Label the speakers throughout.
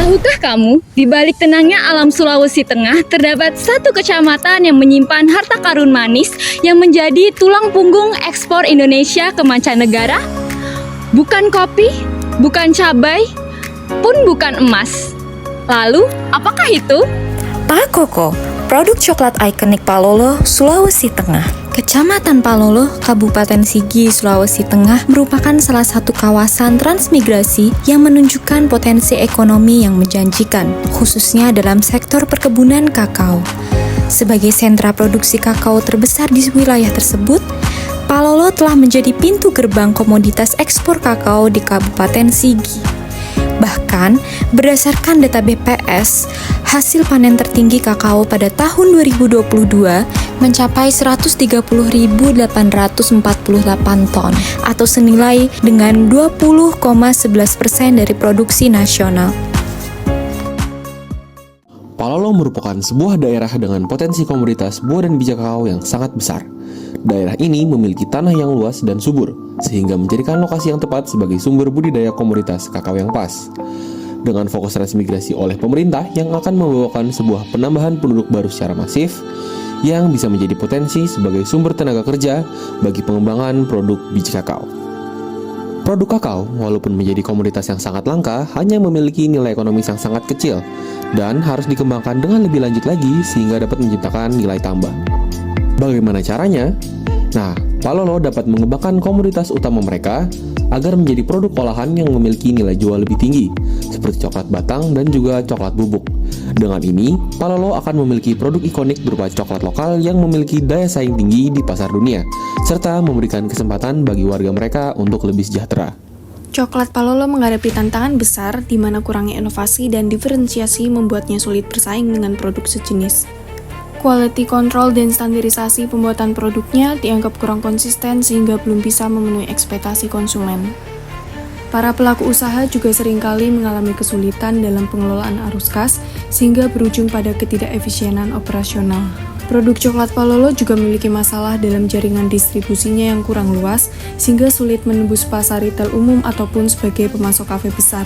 Speaker 1: Tahukah kamu, di balik tenangnya alam Sulawesi Tengah terdapat satu kecamatan yang menyimpan harta karun manis yang menjadi tulang punggung ekspor Indonesia ke mancanegara? Bukan kopi, bukan cabai, pun bukan emas. Lalu, apakah itu?
Speaker 2: Pak Koko, produk coklat ikonik Palolo, Sulawesi Tengah. Kecamatan Palolo, Kabupaten Sigi, Sulawesi Tengah merupakan salah satu kawasan transmigrasi yang menunjukkan potensi ekonomi yang menjanjikan, khususnya dalam sektor perkebunan kakao. Sebagai sentra produksi kakao terbesar di wilayah tersebut, Palolo telah menjadi pintu gerbang komoditas ekspor kakao di Kabupaten Sigi. Bahkan, berdasarkan data BPS, hasil panen tertinggi kakao pada tahun 2022 mencapai 130.848 ton atau senilai dengan 20,11% dari produksi nasional.
Speaker 3: Palolo merupakan sebuah daerah dengan potensi komoditas buah dan biji kakao yang sangat besar. Daerah ini memiliki tanah yang luas dan subur, sehingga menjadikan lokasi yang tepat sebagai sumber budidaya komoditas kakao yang pas. Dengan fokus transmigrasi oleh pemerintah yang akan membawakan sebuah penambahan penduduk baru secara masif, yang bisa menjadi potensi sebagai sumber tenaga kerja bagi pengembangan produk biji kakao. Produk kakao, walaupun menjadi komoditas yang sangat langka, hanya memiliki nilai ekonomis yang sangat kecil dan harus dikembangkan dengan lebih lanjut lagi sehingga dapat menciptakan nilai tambah. Bagaimana caranya? Nah, Palolo dapat mengembangkan komoditas utama mereka agar menjadi produk olahan yang memiliki nilai jual lebih tinggi, seperti coklat batang dan juga coklat bubuk. Dengan ini, Palolo akan memiliki produk ikonik berupa coklat lokal yang memiliki daya saing tinggi di pasar dunia, serta memberikan kesempatan bagi warga mereka untuk lebih sejahtera.
Speaker 4: Coklat Palolo menghadapi tantangan besar di mana kurangnya inovasi dan diferensiasi membuatnya sulit bersaing dengan produk sejenis. Quality control dan standarisasi pembuatan produknya dianggap kurang konsisten sehingga belum bisa memenuhi ekspektasi konsumen. Para pelaku usaha juga seringkali mengalami kesulitan dalam pengelolaan arus kas sehingga berujung pada ketidakefisienan operasional. Produk coklat Palolo juga memiliki masalah dalam jaringan distribusinya yang kurang luas sehingga sulit menembus pasar retail umum ataupun sebagai pemasok kafe besar.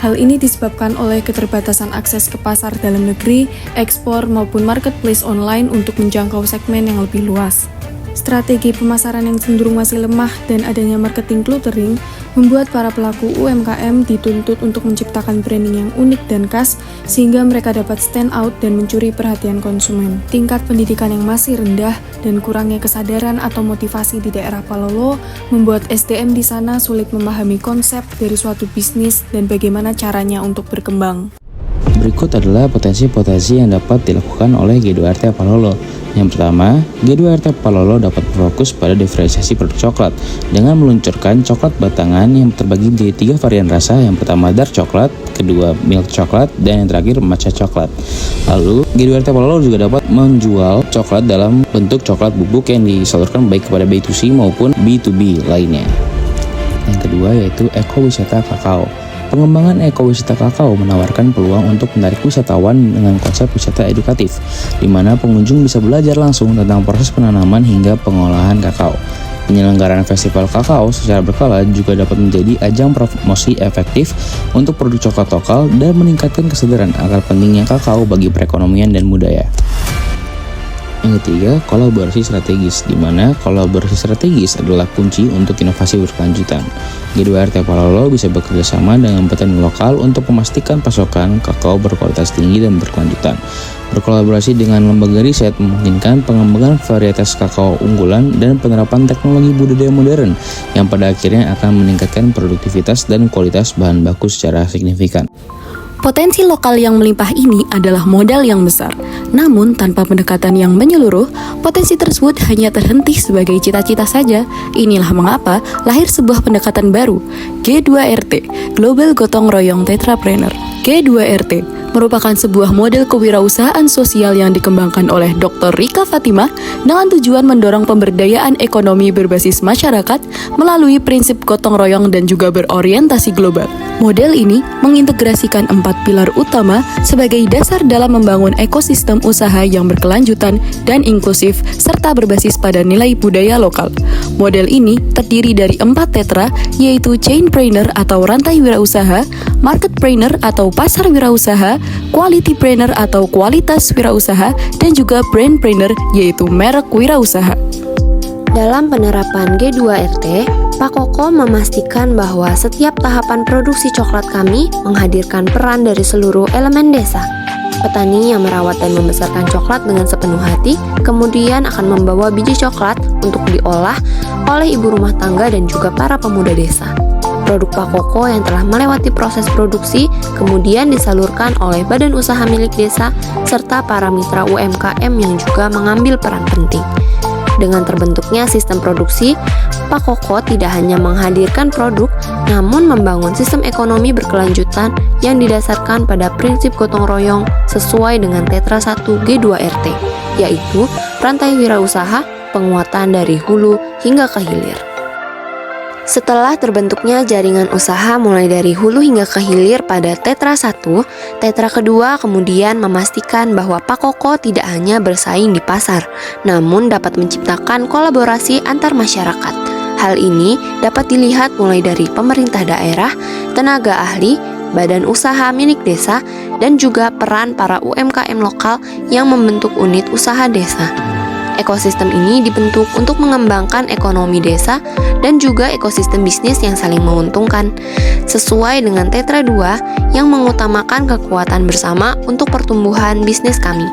Speaker 4: Hal ini disebabkan oleh keterbatasan akses ke pasar dalam negeri, ekspor maupun marketplace online untuk menjangkau segmen yang lebih luas. Strategi pemasaran yang cenderung masih lemah dan adanya marketing cluttering membuat para pelaku UMKM dituntut untuk menciptakan branding yang unik dan khas sehingga mereka dapat stand out dan mencuri perhatian konsumen. Tingkat pendidikan yang masih rendah dan kurangnya kesadaran atau motivasi di daerah Palolo membuat SDM di sana sulit memahami konsep dari suatu bisnis dan bagaimana caranya untuk berkembang.
Speaker 5: Berikut adalah potensi-potensi yang dapat dilakukan oleh G2RT Palolo. Yang pertama, G2RT Palolo dapat berfokus pada diferensiasi produk coklat dengan meluncurkan coklat batangan yang terbagi menjadi 3 varian rasa. Yang pertama dark coklat, kedua milk coklat, dan yang terakhir matcha coklat. Lalu, G2RT Palolo juga dapat menjual coklat dalam bentuk coklat bubuk yang disalurkan baik kepada B2C maupun B2B lainnya. Yang kedua yaitu ekowisata kakao. Pengembangan ekowisata kakao menawarkan peluang untuk menarik wisatawan dengan konsep wisata edukatif, di mana pengunjung bisa belajar langsung tentang proses penanaman hingga pengolahan kakao. Penyelenggaraan festival kakao secara berkala juga dapat menjadi ajang promosi efektif untuk produk coklat lokal dan meningkatkan kesadaran akan pentingnya kakao bagi perekonomian dan budaya. Yang ketiga, kolaborasi strategis, di mana kolaborasi strategis adalah kunci untuk inovasi berkelanjutan. G2RT Palolo bisa bekerja sama dengan petani lokal untuk memastikan pasokan kakao berkualitas tinggi dan berkelanjutan. Berkolaborasi dengan lembaga riset memungkinkan pengembangan varietas kakao unggulan dan penerapan teknologi budidaya modern yang pada akhirnya akan meningkatkan produktivitas dan kualitas bahan baku secara signifikan.
Speaker 4: Potensi lokal yang melimpah ini adalah modal yang besar. Namun, tanpa pendekatan yang menyeluruh, potensi tersebut hanya terhenti sebagai cita-cita saja. Inilah mengapa lahir sebuah pendekatan baru, G2RT, Global Gotong Royong Tetrapreneur. G2RT merupakan sebuah model kewirausahaan sosial yang dikembangkan oleh Dr. Rika Fatimah dengan tujuan mendorong pemberdayaan ekonomi berbasis masyarakat melalui prinsip gotong royong dan juga berorientasi global. Model ini mengintegrasikan 4 pilar utama sebagai dasar dalam membangun ekosistem usaha yang berkelanjutan dan inklusif serta berbasis pada nilai budaya lokal.
Speaker 6: Model ini terdiri dari 4 tetra, yaitu chainpreneur atau rantai wirausaha, marketpreneur atau pasar wirausaha, qualitypreneur atau kualitas wirausaha, dan juga brandpreneur yaitu merek wirausaha.
Speaker 7: Dalam penerapan G2RT, Pak Koko memastikan bahwa setiap tahapan produksi coklat kami menghadirkan peran dari seluruh elemen desa. Petani yang merawat dan membesarkan coklat dengan sepenuh hati, kemudian akan membawa biji coklat untuk diolah oleh ibu rumah tangga dan juga para pemuda desa. Produk Pak Koko yang telah melewati proses produksi kemudian disalurkan oleh badan usaha milik desa serta para mitra UMKM yang juga mengambil peran penting. Dengan terbentuknya sistem produksi, Pak Koko tidak hanya menghadirkan produk, namun membangun sistem ekonomi berkelanjutan yang didasarkan pada prinsip gotong royong sesuai dengan Tetra 1 G2RT, yaitu rantai wirausaha, penguatan dari hulu hingga ke hilir. Setelah terbentuknya jaringan usaha mulai dari hulu hingga ke hilir pada Tetra 1, Tetra kedua kemudian memastikan bahwa Pak Koko tidak hanya bersaing di pasar, namun dapat menciptakan kolaborasi antar masyarakat. Hal ini dapat dilihat mulai dari pemerintah daerah, tenaga ahli, badan usaha milik desa, dan juga peran para UMKM lokal yang membentuk unit usaha desa. Ekosistem ini dibentuk untuk mengembangkan ekonomi desa dan juga ekosistem bisnis yang saling menguntungkan, sesuai dengan Tetra 2 yang mengutamakan kekuatan bersama untuk pertumbuhan bisnis kami.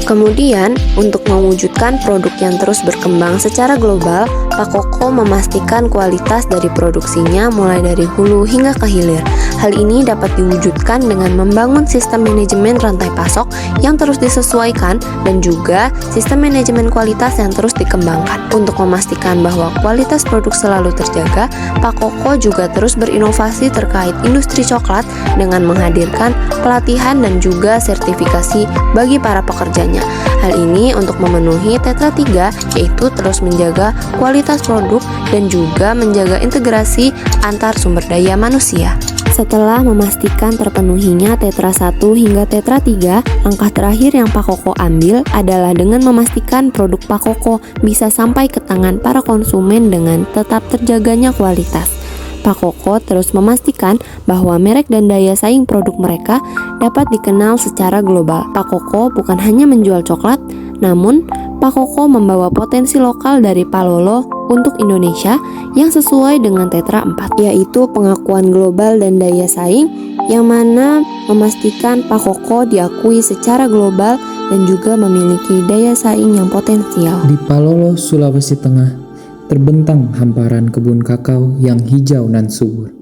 Speaker 7: Kemudian, untuk mewujudkan produk yang terus berkembang secara global, Pak Koko memastikan kualitas dari produksinya mulai dari hulu hingga ke hilir. Hal ini dapat diwujudkan dengan membangun sistem manajemen rantai pasok yang terus disesuaikan dan juga sistem manajemen kualitas yang terus dikembangkan. Untuk memastikan bahwa kualitas produk selalu terjaga, Pak Koko juga terus berinovasi terkait industri coklat dengan menghadirkan pelatihan dan juga sertifikasi bagi para pekerjanya. Hal ini untuk memenuhi Tetra 3, yaitu terus menjaga kualitas produk dan juga menjaga integrasi antar sumber daya manusia. Setelah memastikan terpenuhinya Tetra 1 hingga Tetra 3, langkah terakhir yang Pak Koko ambil adalah dengan memastikan produk Pak Koko bisa sampai ke tangan para konsumen dengan tetap terjaganya kualitas. Pak Koko terus memastikan bahwa merek dan daya saing produk mereka dapat dikenal secara global. Pak Koko bukan hanya menjual coklat, namun Pak Koko membawa potensi lokal dari Palolo untuk Indonesia yang sesuai dengan Tetra 4, yaitu pengakuan global dan daya saing yang mana memastikan Pak Koko diakui secara global dan juga memiliki daya saing yang potensial.
Speaker 8: Di Palolo, Sulawesi Tengah, terbentang hamparan kebun kakao yang hijau dan subur.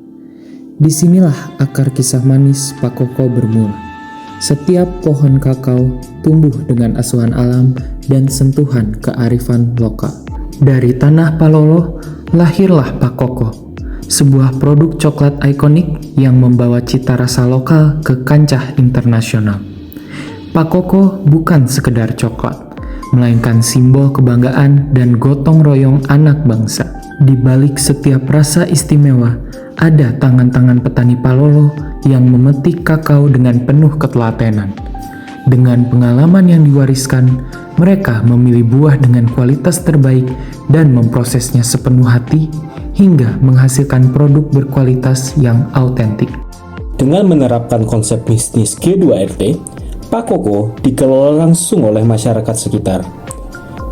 Speaker 8: Disinilah akar kisah manis Pak Koko bermula. Setiap pohon kakao tumbuh dengan asuhan alam dan sentuhan kearifan lokal. Dari tanah Palolo, lahirlah Pak Koko, sebuah produk coklat ikonik yang membawa cita rasa lokal ke kancah internasional. Pak Koko bukan sekedar coklat, melainkan simbol kebanggaan dan gotong royong anak bangsa. Di balik setiap rasa istimewa, ada tangan-tangan petani Palolo yang memetik kakao dengan penuh ketelatenan. Dengan pengalaman yang diwariskan, mereka memilih buah dengan kualitas terbaik dan memprosesnya sepenuh hati hingga menghasilkan produk berkualitas yang autentik.
Speaker 9: Dengan menerapkan konsep bisnis G2RT, Pak Koko dikelola langsung oleh masyarakat sekitar.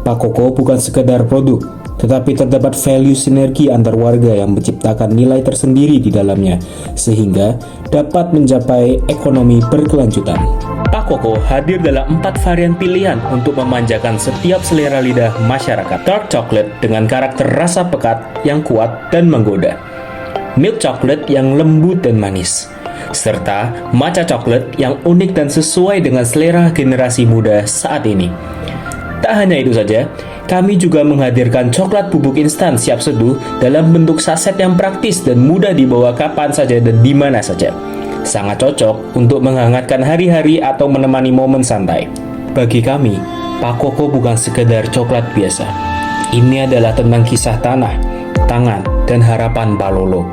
Speaker 9: Pak Koko bukan sekedar produk, tetapi terdapat value sinergi antar warga yang menciptakan nilai tersendiri di dalamnya, sehingga dapat mencapai ekonomi berkelanjutan. Pak Koko hadir dalam 4 varian pilihan untuk memanjakan setiap selera lidah masyarakat. Dark chocolate dengan karakter rasa pekat yang kuat dan menggoda, milk chocolate yang lembut dan manis, serta matcha chocolate yang unik dan sesuai dengan selera generasi muda saat ini. Tak hanya itu saja, kami juga menghadirkan coklat bubuk instan siap seduh dalam bentuk saset yang praktis dan mudah dibawa kapan saja dan di mana saja. Sangat cocok untuk menghangatkan hari-hari atau menemani momen santai. Bagi kami, Pak Koko bukan sekedar coklat biasa. Ini adalah tentang kisah tanah, tangan, dan harapan Palolo.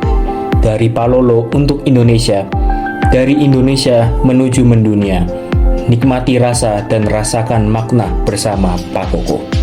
Speaker 9: Dari Palolo untuk Indonesia, dari Indonesia menuju mendunia. Nikmati rasa dan rasakan makna bersama Pak Koko.